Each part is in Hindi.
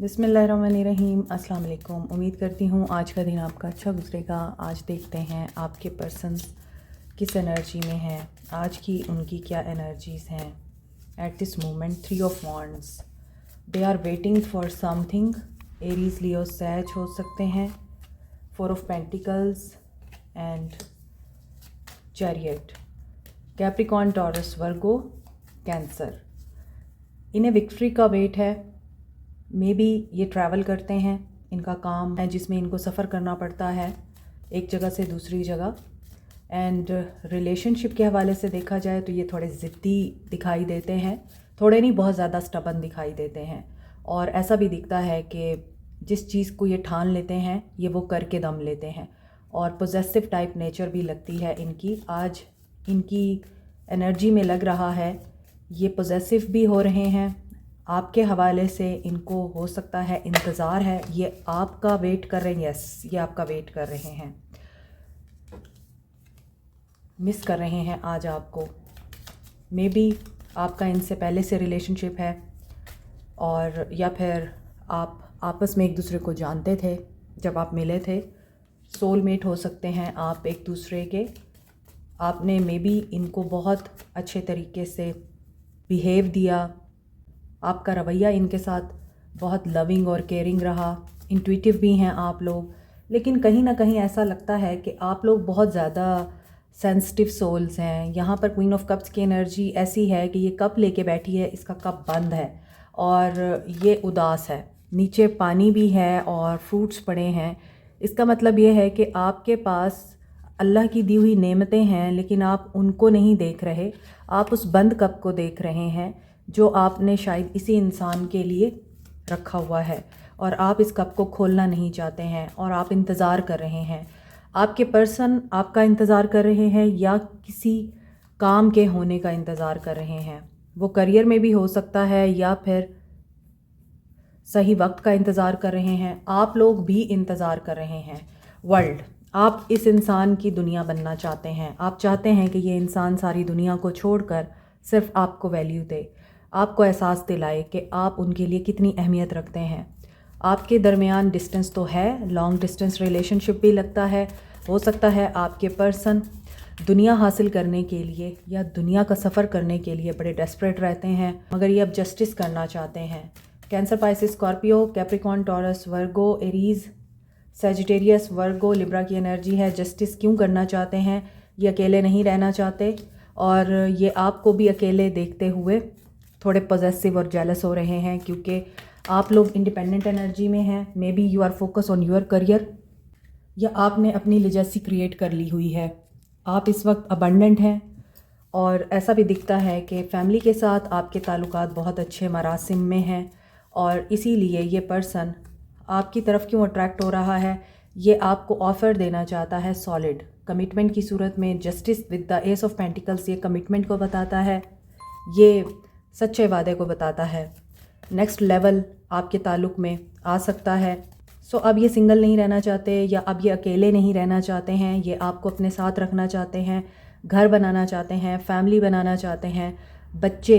बिस्मिल्लाहिर्रहमानिर्रहीम। अस्सलाम वालेकुम। उम्मीद करती हूँ आज का दिन आपका अच्छा गुजरेगा। आज देखते हैं आपके पर्सन किस एनर्जी में हैं, आज की उनकी क्या एनर्जीज़ हैं। At this moment 3 of wands, they are waiting for something. Aries, Leo, Sag हो सकते हैं। 4 of pentacles and chariot. Capricorn, Taurus, Virgo, Cancer. इन्हें विक्ट्री का वेट है। मे बी ये ट्रैवल करते हैं, इनका काम है जिसमें इनको सफ़र करना पड़ता है एक जगह से दूसरी जगह। एंड रिलेशनशिप के हवाले से देखा जाए तो ये थोड़े ज़िद्दी दिखाई देते हैं, थोड़े नहीं बहुत ज़्यादा स्टबन दिखाई देते हैं। और ऐसा भी दिखता है कि जिस चीज़ को ये ठान लेते हैं ये वो करके दम लेते हैं। और पोजेसिव टाइप नेचर भी लगती है इनकी। आज इनकी एनर्जी में लग रहा है ये पोजेसिव भी हो रहे हैं। आपके हवाले से इनको हो सकता है इंतज़ार है, ये आपका वेट कर रहे हैं। यस, ये आपका वेट कर रहे हैं, मिस कर रहे हैं आज आपको। मे बी आपका इनसे पहले से रिलेशनशिप है, और या फिर आप आपस में एक दूसरे को जानते थे जब आप मिले थे। सोलमेट हो सकते हैं आप एक दूसरे के। आपने मे बी इनको बहुत अच्छे तरीके से बिहेव दिया। आपका रवैया इनके साथ बहुत लविंग और केयरिंग रहा। इंट्यूटिव भी हैं आप लोग, लेकिन कहीं ना कहीं ऐसा लगता है कि आप लोग बहुत ज़्यादा सेंसिटिव सोल्स हैं। यहाँ पर क्वीन ऑफ कप्स की एनर्जी ऐसी है कि ये कप लेके बैठी है, इसका कप बंद है और ये उदास है। नीचे पानी भी है और फ्रूट्स पड़े हैं। इसका मतलब ये है कि आपके पास अल्लाह की दी हुई नेमतें हैं, लेकिन आप उनको नहीं देख रहे। आप उस बंद कप को देख रहे हैं जो आपने शायद इसी इंसान के लिए रखा हुआ है, और आप इस कप को खोलना नहीं चाहते हैं और आप इंतज़ार कर रहे हैं। आपके पर्सन आपका इंतज़ार कर रहे हैं या किसी काम के होने का इंतज़ार कर रहे हैं। वो करियर में भी हो सकता है या फिर सही वक्त का इंतज़ार कर रहे हैं। आप लोग भी इंतज़ार कर रहे हैं। वर्ल्ड, आप इस इंसान की दुनिया बनना चाहते हैं। आप चाहते हैं कि ये इंसान सारी दुनिया को छोड़कर सिर्फ आपको वैल्यू दे, आपको एहसास दिलाए कि आप उनके लिए कितनी अहमियत रखते हैं। आपके दरमियान डिस्टेंस तो है, लॉन्ग डिस्टेंस रिलेशनशिप भी लगता है। हो सकता है आपके पर्सन दुनिया हासिल करने के लिए या दुनिया का सफ़र करने के लिए बड़े डेस्परेट रहते हैं, मगर ये अब जस्टिस करना चाहते हैं। Cancer, Pisces, Scorpio, Capricorn, Taurus, Virgo, Aries, Sagittarius, Virgo, Libra की एनर्जी है। जस्टिस क्यों करना चाहते हैं? ये अकेले नहीं रहना चाहते, और ये आपको भी अकेले देखते हुए थोड़े पॉजेसिव और जेलस हो रहे हैं, क्योंकि आप लोग इंडिपेंडेंट एनर्जी में हैं। Maybe you are focus on your career, या आपने अपनी लेजेसी क्रिएट कर ली हुई है। आप इस वक्त अबंडेंट हैं, और ऐसा भी दिखता है कि फैमिली के साथ आपके ताल्लुकात बहुत अच्छे मरासिम में हैं, और इसीलिए ये पर्सन आपकी तरफ क्यों अट्रैक्ट हो रहा है, ये आपको ऑफ़र देना चाहता है सॉलिड कमिटमेंट की सूरत में। Justice with the S of pentacles ये कमिटमेंट को बताता है, ये सच्चे वादे को बताता है। नेक्स्ट लेवल आपके ताल्लुक़ में आ सकता है। सो अब ये सिंगल नहीं रहना चाहते, या अब ये अकेले नहीं रहना चाहते हैं। ये आपको अपने साथ रखना चाहते हैं, घर बनाना चाहते हैं, फैमिली बनाना चाहते हैं, बच्चे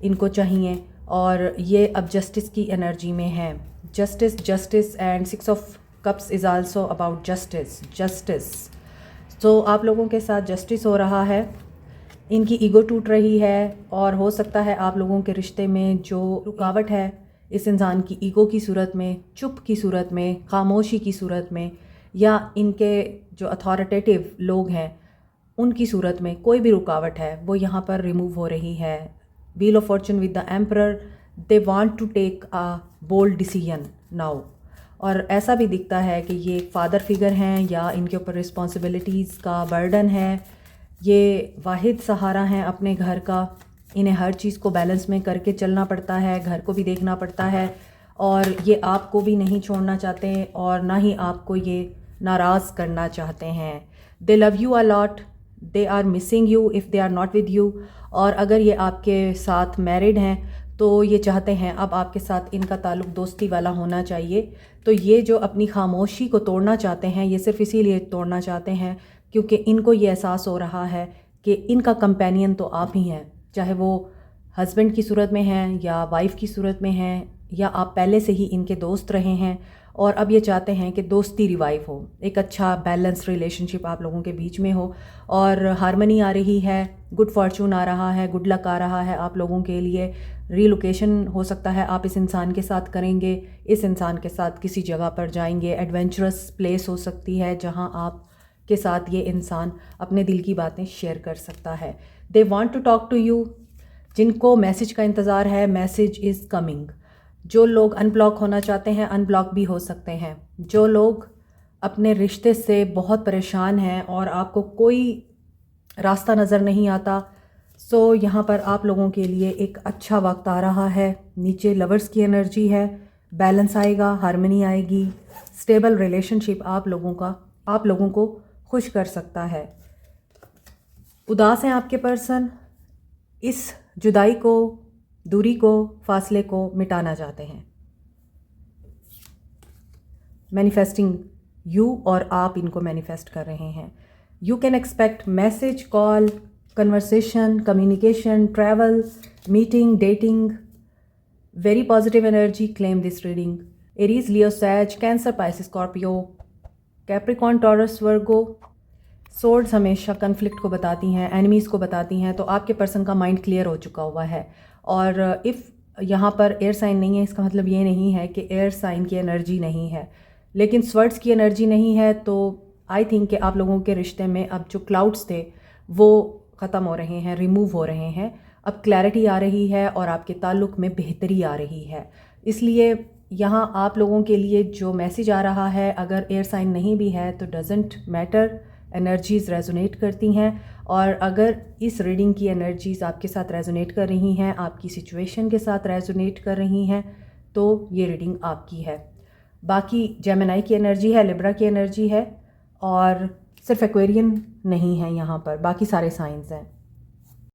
इनको चाहिए, और ये अब जस्टिस की एनर्जी में है। Justice and 6 of cups is also about justice. So आप लोगों के साथ जस्टिस हो रहा है। इनकी ईगो टूट रही है, और हो सकता है आप लोगों के रिश्ते में जो रुकावट है इस इंसान की ईगो की सूरत में, चुप की सूरत में, खामोशी की सूरत में, या इनके जो अथॉरिटेटिव लोग हैं उनकी सूरत में कोई भी रुकावट है वो यहाँ पर रिमूव हो रही है। Wheel of fortune with the emperor, they want to take a bold decision now. और ऐसा भी दिखता है कि ये एक फादर फिगर हैं, या इनके ऊपर रिस्पॉन्सिबिलिटीज़ का बर्डन है। ये वाहिद सहारा हैं अपने घर का। इन्हें हर चीज़ को बैलेंस में करके चलना पड़ता है, घर को भी देखना पड़ता है, और ये आपको भी नहीं छोड़ना चाहते, और ना ही आपको ये नाराज़ करना चाहते हैं। They love you a lot, they are missing you if they are not with you. और अगर ये आपके साथ मैरिड हैं तो ये चाहते हैं अब आपके साथ इनका ताल्लुक़ दोस्ती वाला होना चाहिए। तो ये जो अपनी खामोशी को तोड़ना चाहते हैं, ये सिर्फ़ इसीलिए तोड़ना चाहते हैं क्योंकि इनको ये एहसास हो रहा है कि इनका कंपेनियन तो आप ही हैं, चाहे वो हस्बैंड की सूरत में हैं या वाइफ की सूरत में हैं या आप पहले से ही इनके दोस्त रहे हैं और अब ये चाहते हैं कि दोस्ती रिवाइव हो, एक अच्छा बैलेंस रिलेशनशिप आप लोगों के बीच में हो और हारमनी आ रही है, गुड फॉर्चून आ रहा है, गुड लक आ रहा है आप लोगों के लिए। रीलोकेशन हो सकता है आप इस इंसान के साथ करेंगे, इस इंसान के साथ किसी जगह पर जाएंगे, एडवेंचरस प्लेस हो सकती है जहां आप के साथ ये इंसान अपने दिल की बातें शेयर कर सकता है। They want to talk to you. जिनको मैसेज का इंतज़ार है, मैसेज इज़ कमिंग। जो लोग अनब्लॉक होना चाहते हैं, अनब्लॉक भी हो सकते हैं। जो लोग अपने रिश्ते से बहुत परेशान हैं और आपको कोई रास्ता नज़र नहीं आता, सो यहाँ पर आप लोगों के लिए एक अच्छा वक्त आ रहा है। नीचे लवर्स की एनर्जी है, बैलेंस आएगा, हार्मनी आएगी, स्टेबल रिलेशनशिप आप लोगों को खुश कर सकता है। उदास हैं आपके पर्सन, इस जुदाई को, दूरी को, फासले को मिटाना चाहते हैं। मैनिफेस्टिंग यू, और आप इनको मैनिफेस्ट कर रहे हैं। You can expect message, call, conversation, communication, travel, meeting, dating. Very positive energy, claim this reading. Aries, Leo, Sag, Cancer, Pisces, Scorpio, Capricorn, Taurus, Virgo. Swords हमेशा कन्फ्लिक्ट को बताती हैं, एनिमीज़ को बताती हैं, तो आपके पर्सन का माइंड क्लियर हो चुका हुआ है। और इफ़ यहाँ पर एयर साइन नहीं है, इसका मतलब ये नहीं है कि एयर साइन की एनर्जी नहीं है, लेकिन स्वर्ड्स की एनर्जी नहीं है, तो आई थिंक कि आप लोगों के रिश्ते में अब जो क्लाउड्स थे वो ख़त्म हो रहे हैं, रिमूव हो रहे हैं। अब क्लैरिटी आ रही है और आपके ताल्लुक़ में बेहतरी आ रही है। इसलिए यहाँ आप लोगों के लिए जो मैसेज आ रहा है, अगर एयर साइन नहीं भी है तो डजेंट मैटर, एनर्जीज़ रेजोनेट करती हैं। और अगर इस रीडिंग की एनर्जीज़ आपके साथ रेजोनेट कर रही हैं, आपकी सिचुएशन के साथ रेजोनेट कर रही हैं, तो ये रीडिंग आपकी है। बाकी जेमिनी की एनर्जी है, लिब्रा की एनर्जी है, और सिर्फ एक्वेरियन नहीं है यहाँ पर, बाकी सारे साइंस हैं।